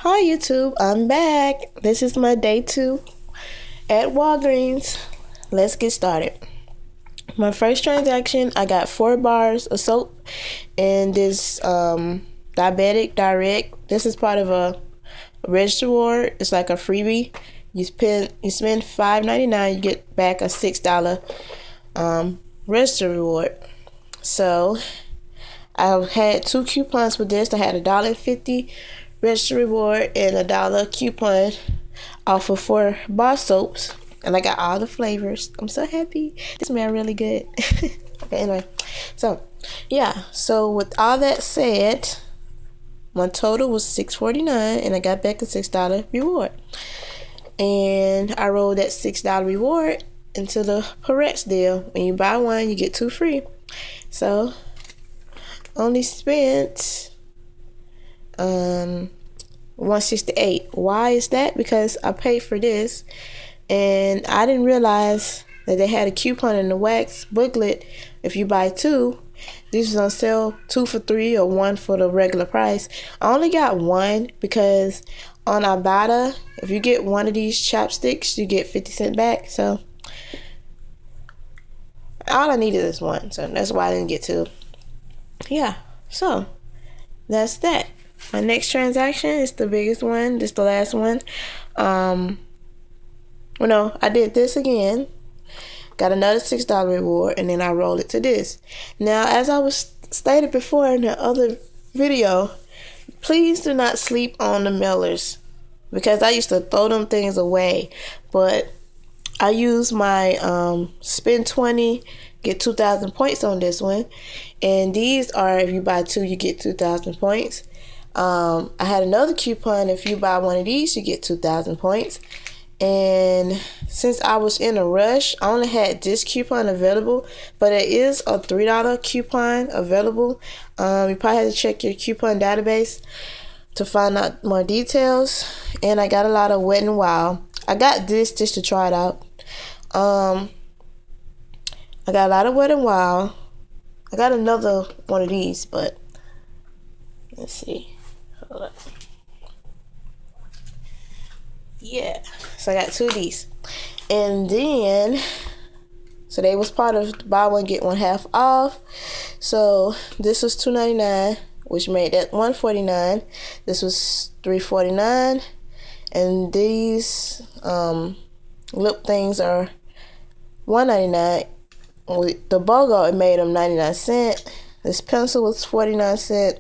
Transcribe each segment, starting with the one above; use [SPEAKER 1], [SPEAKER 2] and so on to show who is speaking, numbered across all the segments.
[SPEAKER 1] Hi YouTube, I'm back. This is my day 2 at Walgreens. Let's get started. My first transaction, I got 4 bars of soap and this Diabetic Direct. This is part of a register reward. It's like a freebie. You spend $5.99, you get back a $6 register reward. So I had 2 coupons with this. I had $1.50 register reward and $1 coupon off of 4 bar soaps, and I got all the flavors. I'm so happy. This smell really good. Okay, anyway, so yeah. So with all that said, my total was $6.49, and I got back a $6 reward. And I rolled that $6 reward into the Parex deal. When you buy one, you get 2 free. So only spent $168. Why is that? Because I paid for this and I didn't realize that they had a coupon in the wax booklet. If you buy 2, this is on sale, 2 for $3 or 1 for the regular price. I only got 1 because on Ibotta, if you get one of these chopsticks, you get 50 cents back. So all I needed is 1, so that's why I didn't get 2. Yeah, so that's that. My next transaction is the biggest one. This is the last one. Well, no, I did this again. Got another $6 reward, and then I rolled it to this. Now, as I was stated before in the other video, please do not sleep on the mailers, because I used to throw them things away. But I use my spend 20, get 2,000 points on this one. And these are, if you buy 2, you get 2,000 points. I had another coupon. If you buy one of these, you get 2,000 points. And since I was in a rush, I only had this coupon available, but it is a $3 coupon available. You probably have to check your coupon database to find out more details. And I got a lot of Wet n Wild. I got this just to try it out. I got a lot of Wet n Wild. I got another one of these, but let's see. Hold up. Yeah, so I got 2 of these. And then, so they was part of buy one get one half off. So this was $2.99, which made that $1.49. This was $3.49. And these lip things are $1.99. With the BOGO, it made them 99 cents. This pencil was 49 cents.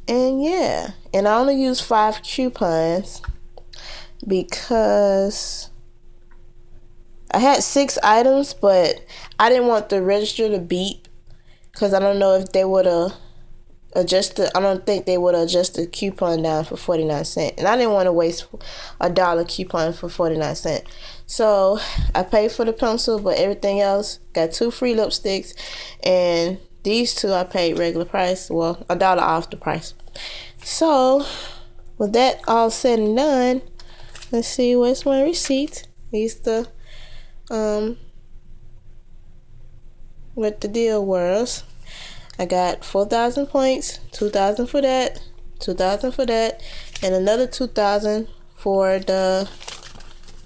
[SPEAKER 1] And yeah, and I only used 5 coupons because I had 6 items, but I didn't want the register to beep, because I don't know if they would have adjusted. I don't think they would adjust the coupon down for 49 cents, and I didn't want to waste $1 coupon for 49 cents. So I paid for the pencil, but everything else, got 2 free lipsticks, and these 2 I paid regular price. Well, $1 off the price. So with that all said and done, let's see where's my receipt. These the what the deal was. I got 4,000 points, 2,000 for that, 2,000 for that, and another 2,000 for the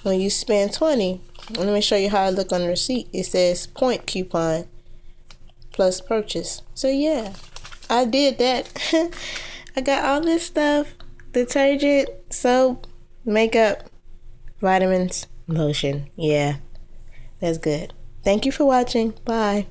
[SPEAKER 1] when you spend 20. Let me show you how I look on the receipt. It says point coupon plus purchase. So yeah, I did that. I got all this stuff: detergent, soap, makeup, vitamins, lotion. Yeah, that's good. Thank you for watching. Bye.